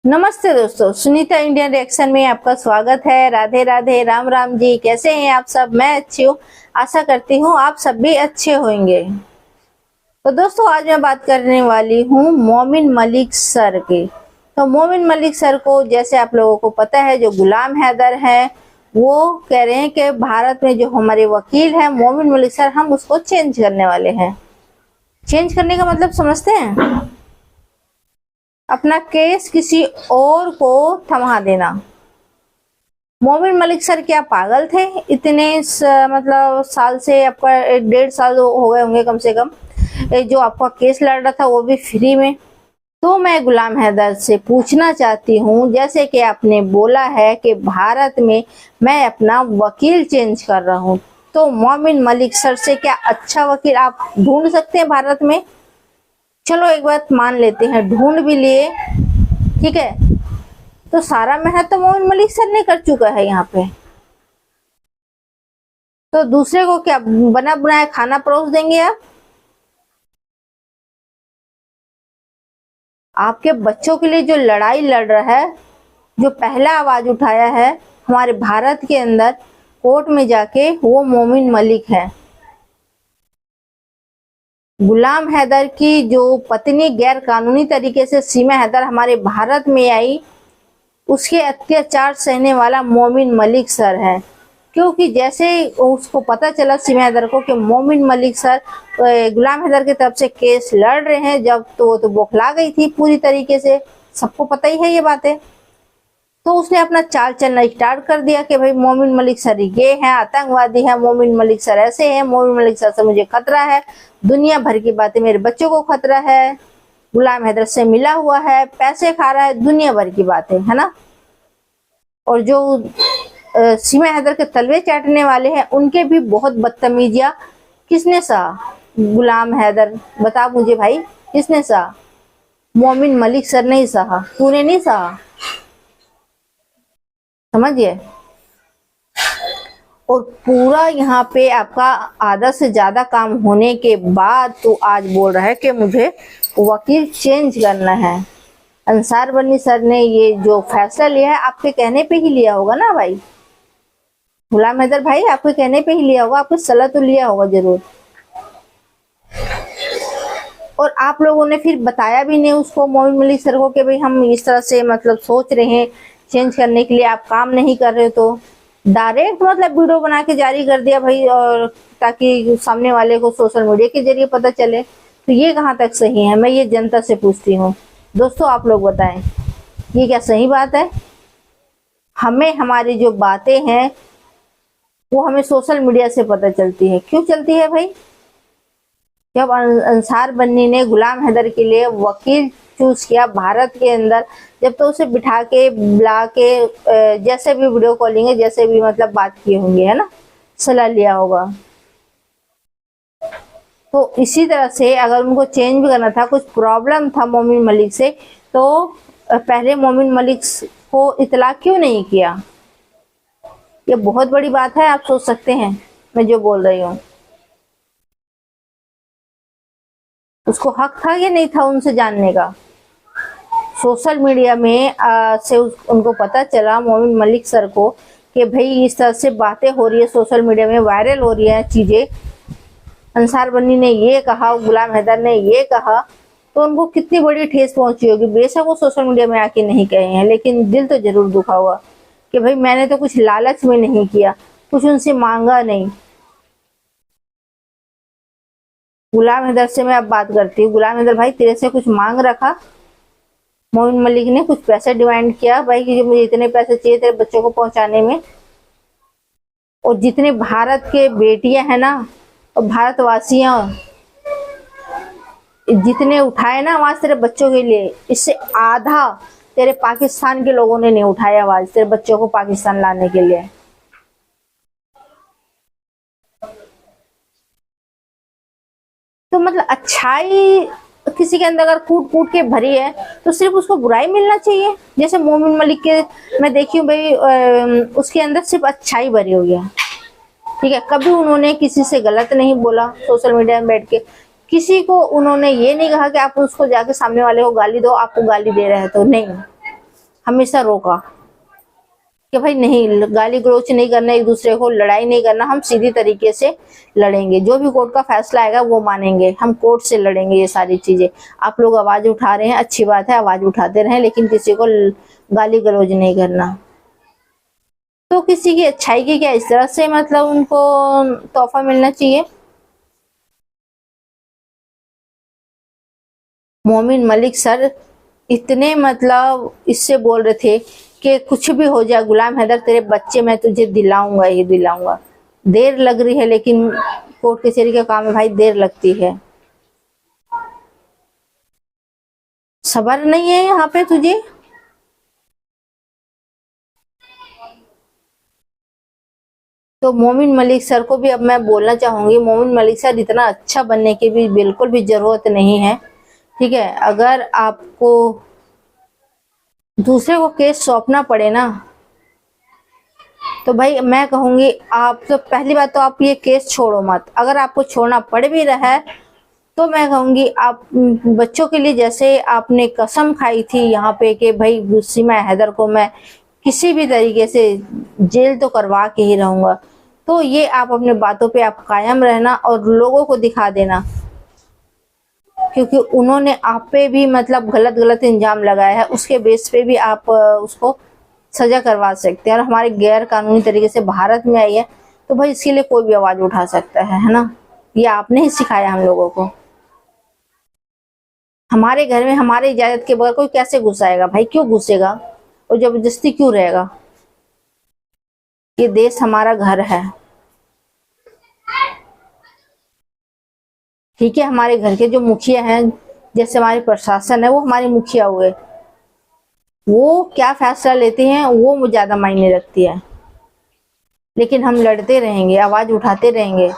नमस्ते दोस्तों, Sunita Indian reaction में आपका स्वागत है। राधे राधे, राम राम जी। कैसे हैं आप सब? मैं अच्छी हूँ, आशा करती हूँ आप सब भी अच्छे होंगे। तो दोस्तों, आज मैं बात करने वाली हूँ मोमिन मलिक सर की। तो मोमिन मलिक सर को, जैसे आप लोगों को पता है, जो गुलाम हैदर है वो कह रहे हैं कि भारत में जो हमारे वकील है मोमिन मलिक सर, हम उसको चेंज करने वाले हैं। चेंज करने का मतलब समझते हैं? अपना केस किसी और को थमा देना। मोमिन मलिक सर क्या पागल थे? इतने मतलब साल से, आपका 1.5 साल हो गए होंगे कम से कम, जो आपका केस लड़ रहा था वो भी फ्री में। तो मैं गुलाम हैदर से पूछना चाहती हूँ, जैसे कि आपने बोला है कि भारत में मैं अपना वकील चेंज कर रहा हूँ, तो मोमिन मलिक सर से क्या अच्छा वकील आप ढूंढ सकते हैं भारत में? चलो एक बात मान लेते हैं, ढूंढ भी लिए, ठीक है, तो सारा मेहनत तो मोमिन मलिक सर ने कर चुका है यहाँ पे। तो दूसरे को क्या बना बनाया खाना परोस देंगे आप? आपके बच्चों के लिए जो लड़ाई लड़ रहा है, जो पहला आवाज उठाया है हमारे भारत के अंदर कोर्ट में जाके, वो मोमिन मलिक है। गुलाम हैदर की जो पत्नी गैर कानूनी तरीके से सीमा हैदर हमारे भारत में आई, उसके अत्याचार सहने वाला मोमिन मलिक सर है। क्योंकि जैसे उसको पता चला सीमा हैदर को कि मोमिन मलिक सर गुलाम हैदर की तरफ से केस लड़ रहे हैं, जब तो वो तो बौखला गई थी पूरी तरीके से, सबको पता ही है ये बातें। तो उसने अपना चाल चलना स्टार्ट कर दिया कि भाई मोमिन मलिक सर ये है, आतंकवादी है, मोमिन मलिक सर ऐसे है, मोमिन मलिक सर से मुझे खतरा है, दुनिया भर की बातें, मेरे बच्चों को खतरा है, गुलाम हैदर से मिला हुआ है, पैसे खा रहा है, दुनिया भर की बातें है ना। और जो सीमा हैदर के तलवे चाटने वाले हैं, उनके भी बहुत बदतमीजियां किसने सहा? गुलाम हैदर, बता मुझे भाई, किसने सहा? मोमिन मलिक सर ने ही सहा, तूने नहीं सहा, समझिए। और पूरा यहाँ पे आपका आधा से ज्यादा काम होने के बाद तो आज बोल रहा है कि मुझे वकील चेंज करना है। अंसार बनी सर ने ये जो फैसला लिया है, आपके कहने पे ही लिया होगा ना भाई? गुलाम हैदर भाई, आपके कहने पे ही लिया होगा, आपको सलाह तो लिया होगा जरूर। और आप लोगों ने फिर बताया भी नहीं उसको, मोमिन मलिक सर को, कि भाई हम इस तरह से मतलब सोच रहे हैं चेंज करने के लिए, आप काम नहीं कर रहे हो। तो डायरेक्ट मतलब वीडियो बना के जारी कर दिया भाई, और ताकि सामने वाले को सोशल मीडिया के जरिए पता चले। तो ये कहाँ तक सही है? मैं ये जनता से पूछती हूँ। दोस्तों आप लोग बताएं, ये क्या सही बात है? हमें हमारी जो बातें हैं वो हमें सोशल मीडिया से पता चलती है। क्यों चलती है भाई? जब अंसार बन्नी ने गुलाम हैदर के लिए वकील चूज किया भारत के अंदर, जब तो उसे बिठा के बुला के जैसे भी वीडियो कॉलिंग है, जैसे भी मतलब बात किए होंगे, है ना, सलाह लिया होगा। तो इसी तरह से अगर उनको चेंज भी करना था, कुछ प्रॉब्लम था मोमिन मलिक से, तो पहले मोमिन मलिक को इतला क्यों नहीं किया? ये बहुत बड़ी बात है, आप सोच सकते हैं मैं जो बोल रही हूँ। उसको हक था या नहीं था उनसे जानने का? सोशल मीडिया में से उनको पता चला, मोमिन मलिक सर को, कि भाई इस तरह से बातें हो रही है, सोशल मीडिया में वायरल हो रही है चीजें, अंसार बन्नी ने ये कहा, गुलाम हैदर ने ये कहा, तो उनको कितनी बड़ी ठेस पहुंची होगी। बेशक वो सोशल मीडिया में आके नहीं कहे हैं, लेकिन दिल तो जरूर दुखा होगा कि भाई मैंने तो कुछ लालच में नहीं किया, कुछ उनसे मांगा नहीं। गुलाम हैदर से मैं अब बात करती हूँ। गुलाम हैदर भाई, तेरे से कुछ मांग रखा? मोमिन मलिक ने कुछ पैसे डिमांड किया भाई कि मुझे इतने पैसे चाहिए तेरे बच्चों को पहुंचाने में? और जितने भारत के बेटियां हैं ना, और भारतवासियां, जितने उठाए ना आवाज तेरे बच्चों के लिए, इससे आधा तेरे पाकिस्तान के लोगों ने नहीं उठाया आवाज तेरे बच्चों को पाकिस्तान लाने के लिए। तो मतलब अच्छाई किसी के अंदर अगर कूट कूट के भरी है, तो सिर्फ उसको बुराई मिलना चाहिए। जैसे मोमिन मलिक के मैं देखी हूँ भाई, उसके अंदर सिर्फ अच्छाई भरी हुई है, ठीक है। कभी उन्होंने किसी से गलत नहीं बोला, सोशल मीडिया में बैठ के किसी को उन्होंने ये नहीं कहा कि आप उसको जाके सामने वाले को गाली दो, आपको गाली दे रहे हैं तो नहीं। हमेशा रोका कि भाई नहीं, गाली गलौज नहीं करना, एक दूसरे को लड़ाई नहीं करना, हम सीधी तरीके से लड़ेंगे, जो भी कोर्ट का फैसला आएगा वो मानेंगे, हम कोर्ट से लड़ेंगे। ये सारी चीजें आप लोग आवाज उठा रहे हैं, अच्छी बात है, आवाज उठाते रहें, लेकिन किसी को गाली गलौज नहीं करना। तो किसी की अच्छाई की क्या इस तरह से मतलब उनको तोहफा मिलना चाहिए? मोमिन मलिक सर इतने मतलब इससे बोल रहे थे कि कुछ भी हो जाए गुलाम हैदर, तेरे बच्चे मैं तुझे दिलाऊंगा ही दिलाऊंगा। देर लग रही है, लेकिन कोर्ट कचहरी का काम है भाई, देर लगती है। सब्र नहीं है यहाँ पे तुझे? तो मोमिन मलिक सर को भी अब मैं बोलना चाहूंगी, मोमिन मलिक सर इतना अच्छा बनने की भी बिल्कुल भी जरूरत नहीं है, ठीक है? अगर आपको दूसरे को केस सौंपना पड़े ना, तो भाई मैं कहूंगी आप तो पहली बात तो आप ये केस छोड़ो मत। अगर आपको छोड़ना पड़ भी रहा है तो मैं कहूंगी आप बच्चों के लिए, जैसे आपने कसम खाई थी यहाँ पे कि भाई सीमा हैदर को मैं किसी भी तरीके से जेल तो करवा के ही रहूंगा, तो ये आप अपने बातों पे आप कायम रहना और लोगों को दिखा देना, क्योंकि उन्होंने आप पे भी मतलब गलत गलत इल्जाम लगाया है, उसके बेस पे भी आप उसको सजा करवा सकते हैं। और हमारे गैर कानूनी तरीके से भारत में आई है, तो भाई इसके लिए कोई भी आवाज उठा सकता है ना? ये आपने ही सिखाया हम लोगों को। हमारे घर में हमारे इजाजत के बगैर कोई कैसे घुसाएगा भाई? क्यों घुसेगा और जबरदस्ती क्यों रहेगा? ये देश हमारा घर है, ठीक है? हमारे घर के जो मुखिया हैं, जैसे हमारे प्रशासन है, वो हमारे मुखिया हुए, वो क्या फैसला लेते हैं वो ज्यादा मायने रखती है। लेकिन हम लड़ते रहेंगे, आवाज उठाते रहेंगे।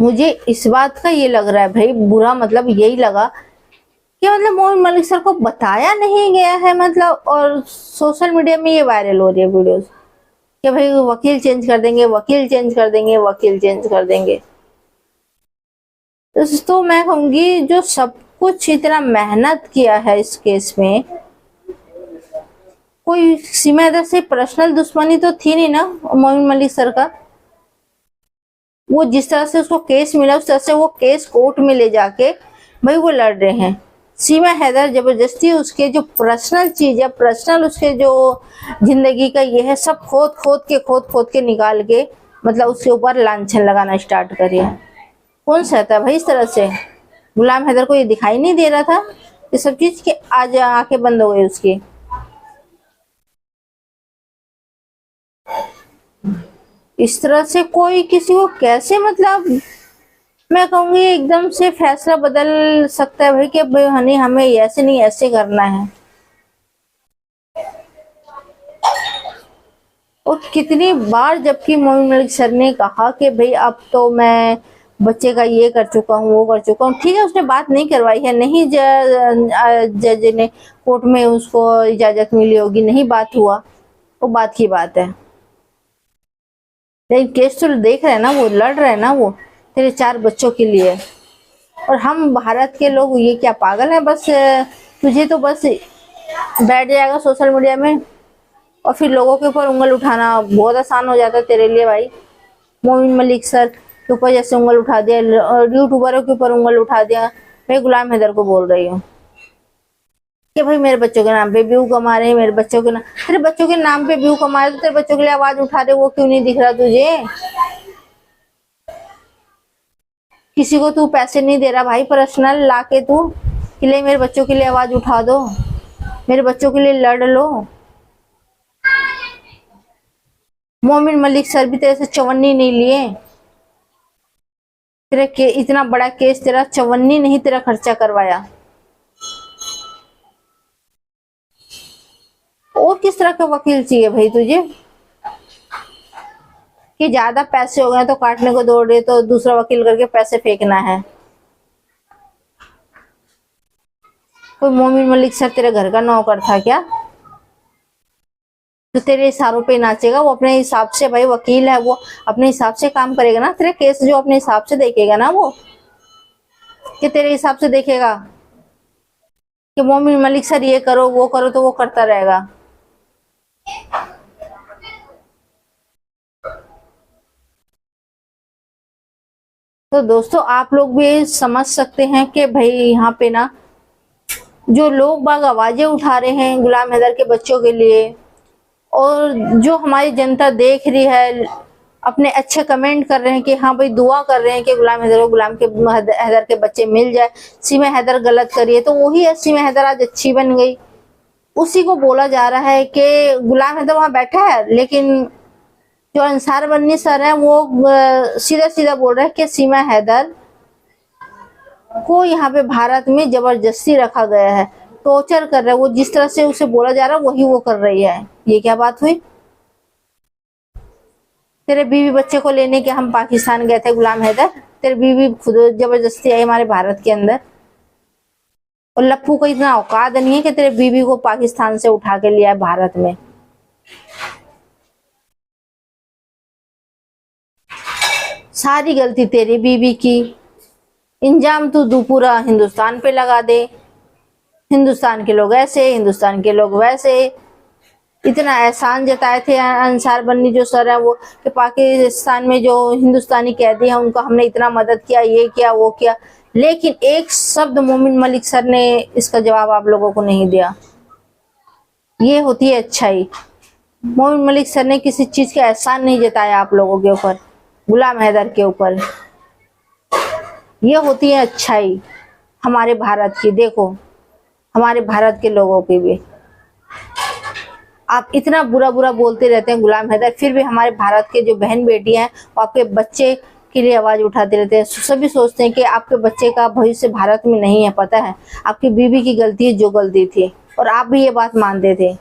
मुझे इस बात का ये लग रहा है भाई, बुरा मतलब यही लगा कि मतलब मोमिन मलिक सर को बताया नहीं गया है, मतलब और सोशल मीडिया में ये वायरल हो रही है वीडियोस कि भाई वकील चेंज कर देंगे, वकील चेंज कर देंगे, वकील चेंज कर देंगे। तो मैं कहूंगी जो सब कुछ इतना मेहनत किया है इस केस में, कोई सीमा हैदर से पर्सनल दुश्मनी तो थी नहीं ना मोमिन मलिक सर का? वो जिस तरह से उसको केस मिला उस तरह से वो केस कोर्ट में ले जाके भाई वो लड़ रहे हैं। सीमा हैदर जबरदस्ती उसके जो पर्सनल चीज है, पर्सनल उसके जो जिंदगी का ये है, सब खोद खोद के निकाल के मतलब उसके ऊपर लांछन लगाना स्टार्ट करिए। कौन सहता है भाई इस तरह से? गुलाम हैदर को ये दिखाई नहीं दे रहा था ये सब चीज कि आज आंखें बंद हो गई उसकी? इस तरह से कोई किसी को कैसे मतलब मैं कहूंगी एकदम से फैसला बदल सकता है भाई कि भाई हनी हमें ऐसे नहीं ऐसे करना है? और कितनी बार जबकि मोमिन मलिक सर ने कहा कि भाई अब तो मैं बच्चे का ये कर चुका हूँ, वो कर चुका हूँ, ठीक है? उसने बात नहीं करवाई है, नहीं जज ने कोर्ट में उसको इजाजत मिली होगी, नहीं बात हुआ, वो बात की बात है। लेकिन केस तो देख रहे हैं ना, वो लड़ रहे हैं ना, वो तेरे 4 बच्चों के लिए। और हम भारत के लोग ये क्या पागल हैं? बस तुझे तो बस बैठ जाएगा सोशल मीडिया में और फिर लोगों के ऊपर उंगल उठाना बहुत आसान हो जाता है तेरे लिए भाई। मोमिन मलिक सर के ऊपर जैसे उंगल उठा दिया, यूट्यूबरों के ऊपर उंगल उठा दिया। मैं गुलाम हैदर को बोल रही हूँ कि भाई मेरे बच्चों के नाम पे व्यू कमा रहे हैं, मेरे बच्चों के नाम, तेरे बच्चों के नाम पे व्यू कमा रहे तो तेरे बच्चों के लिए आवाज उठा रहे, वो क्यों नहीं दिख रहा तुझे? किसी को तू पैसे नहीं दे रहा भाई पर्सनल लाके तू कि ले मेरे बच्चों के लिए आवाज उठा दो, मेरे बच्चों के लिए लड़ लो। मोमिन मलिक सर भी तेरे से चवन्नी नहीं लिए, तेरे इतना बड़ा केस तेरा चवन्नी नहीं तेरा खर्चा करवाया। और किस तरह का वकील चाहिए भाई तुझे कि ज्यादा पैसे हो गए तो काटने को दौड़ रहे तो दूसरा वकील करके पैसे फेंकना है? कोई मोमिन मलिक सर तेरे घर का नौकर था क्या तो तेरे इशारों पे नाचेगा? वो अपने हिसाब से, भाई वकील है वो अपने हिसाब से काम करेगा ना, तेरे केस जो अपने हिसाब से देखेगा ना, वो कि तेरे हिसाब से देखेगा कि मोमिन मलिक सर ये करो वो करो, तो वो करता रहेगा। तो दोस्तों आप लोग भी समझ सकते हैं कि भाई यहाँ पे ना जो लोग बाग आवाजें उठा रहे हैं गुलाम हैदर के बच्चों के लिए, और जो हमारी जनता देख रही है, अपने अच्छे कमेंट कर रहे हैं कि हाँ भाई दुआ कर रहे हैं कि गुलाम हैदर को हैदर के बच्चे मिल जाए। सीमा हैदर गलत करिए, तो वही है सीमा हैदर आज अच्छी बन गई। उसी को बोला जा रहा है कि गुलाम हैदर वहां बैठा है, लेकिन जो अंसार बन्नी सर है वो सीधा सीधा बोल रहे हैं कि सीमा हैदर को यहाँ पे भारत में जबरदस्ती रखा गया है, टॉर्चर कर रहा है। वो जिस तरह से उसे बोला जा रहा है वही वो कर रही है। ये क्या बात हुई? तेरे बीवी बच्चे को लेने के हम पाकिस्तान गए थे गुलाम हैदर, तेरे बीवी खुद जबरदस्ती आई हमारे भारत के अंदर, और लप्पू को इतना औकात नहीं है कि तेरे बीवी को पाकिस्तान से उठा के लिया है भारत में। सारी गलती तेरी बीवी की, इंजाम तू पूरा हिंदुस्तान पे लगा दे। हिंदुस्तान के लोग ऐसे, हिंदुस्तान के लोग वैसे। इतना एहसान जताए थे अंसार बन्नी जो सर है वो, कि पाकिस्तान में जो हिंदुस्तानी कैदी है उनको हमने इतना मदद किया, ये किया वो किया, लेकिन एक शब्द मोमिन मलिक सर ने इसका जवाब आप लोगों को नहीं दिया। ये होती है अच्छाई। मोमिन मलिक सर ने किसी चीज का एहसान नहीं जताया आप लोगों के ऊपर, गुलाम हैदर के ऊपर। ये होती है अच्छाई हमारे भारत की। देखो हमारे भारत के लोगों की भी, आप इतना बुरा बुरा बोलते रहते हैं गुलाम हैदर, फिर भी हमारे भारत के जो बहन बेटी हैं वो आपके बच्चे के लिए आवाज उठाते रहते हैं। सभी सोचते हैं कि आपके बच्चे का भविष्य भारत में नहीं है। पता है आपकी बीवी की गलती है जो गलती थी, और आप भी ये बात मानते थे,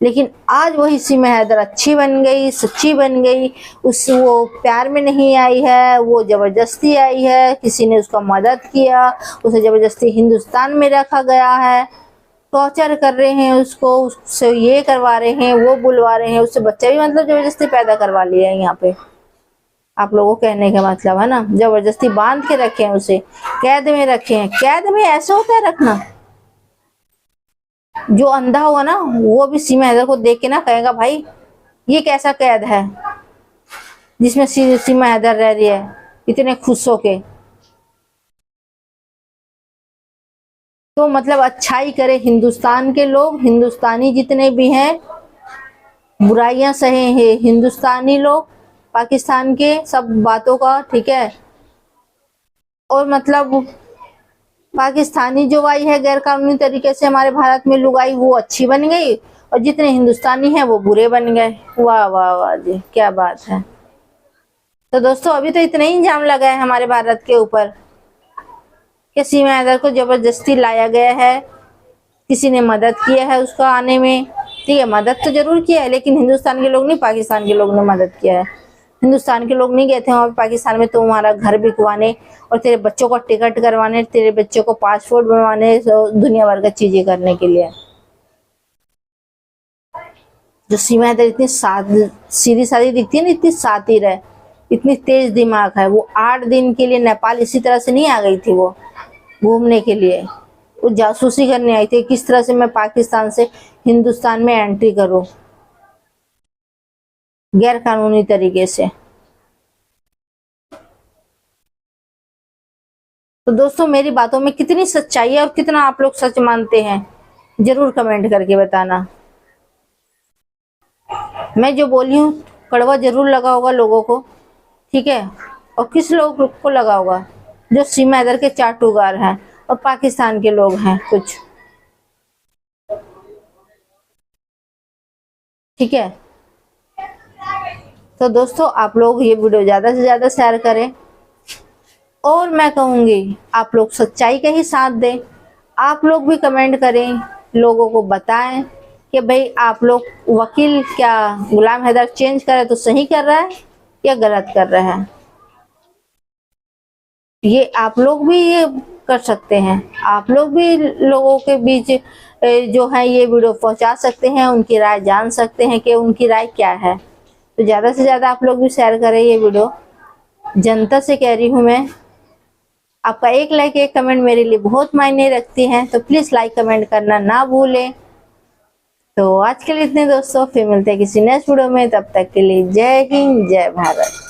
लेकिन आज वही सीमा हैदर अच्छी बन गई, सच्ची बन गई। वो प्यार में नहीं आई है, वो जबरदस्ती आई है। किसी ने उसका मदद किया, उसे जबरदस्ती हिंदुस्तान में रखा गया है, टॉर्चर कर रहे हैं उसको, उससे ये करवा रहे हैं, वो बुलवा रहे हैं, उससे बच्चा भी मतलब जबरदस्ती पैदा करवा लिया है। यहाँ पे आप लोगों को कहने का मतलब है ना, जबरदस्ती बांध के रखे हैं, उसे कैद में रखे हैं। कैद में ऐसा होता है रखना, जो अंधा होगा ना वो भी सीमा हैदर को देख के ना कहेगा भाई ये कैसा कैद है जिसमें सीमा हैदर रह रही है इतने खुश होके। तो मतलब अच्छाई करे हिंदुस्तान के लोग, हिंदुस्तानी जितने भी हैं, बुराइयां सहे हैं हिंदुस्तानी लोग पाकिस्तान के सब बातों का, ठीक है। और मतलब पाकिस्तानी जो आई है गैर कानूनी तरीके से हमारे भारत में लुगाई, वो अच्छी बन गई, और जितने हिंदुस्तानी हैं वो बुरे बन गए। वाह वाह वाह जी, क्या बात है। तो दोस्तों अभी तो इतना ही इल्जाम लगा है हमारे भारत के ऊपर कि सीमा हैदर को जबरदस्ती लाया गया है, किसी ने मदद किया है उसका आने में। ठीक है, मदद तो जरूर किया है, लेकिन हिंदुस्तान के लोग नहीं, पाकिस्तान के लोग ने मदद किया है। हिंदुस्तान के लोग नहीं गए थे वहां पाकिस्तान में तुम्हारा घर बिकवाने, और तेरे बच्चों को टिकट करवाने, तेरे बच्चों को पासपोर्ट बनवाने, दुनिया भर का चीजें करने के लिए। जो सीमा हैदर इतनी सीधी सादी दिखती है ना, इतनी शातिर है, इतनी तेज दिमाग है। वो 8 दिन के लिए नेपाल इसी तरह से नहीं आ गई थी, वो घूमने के लिए, वो जासूसी करने आई थी किस तरह से मैं पाकिस्तान से हिंदुस्तान में एंट्री करूं गैर कानूनी तरीके से। तो दोस्तों मेरी बातों में कितनी सच्चाई है और कितना आप लोग सच मानते हैं जरूर कमेंट करके बताना। मैं जो बोली हूँ कड़वा जरूर लगा होगा लोगों को, ठीक है, और किस लोग को लगा होगा? जो सीमा हैदर के चाटुकार हैं और पाकिस्तान के लोग हैं कुछ, ठीक है। तो दोस्तों आप लोग ये वीडियो ज्यादा से ज्यादा शेयर करें, और मैं कहूंगी आप लोग सच्चाई का ही साथ दें। आप लोग भी कमेंट करें, लोगों को बताएं कि भाई आप लोग वकील क्या गुलाम हैदर चेंज करे तो सही कर रहा है या गलत कर रहा है। ये आप लोग भी ये कर सकते हैं, आप लोग भी लोगों के बीच जो है ये वीडियो पहुंचा सकते हैं, उनकी राय जान सकते हैं कि उनकी राय क्या है। तो ज्यादा से ज्यादा आप लोग भी शेयर करें ये वीडियो, जनता से कह रही हूं मैं। आपका एक लाइक एक कमेंट मेरे लिए बहुत मायने रखती हैं, तो प्लीज लाइक कमेंट करना ना भूलें। तो आज के लिए इतने दोस्तों, फिर मिलते हैं किसी नेक्स्ट वीडियो में। तब तक के लिए जय हिंद, जय भारत।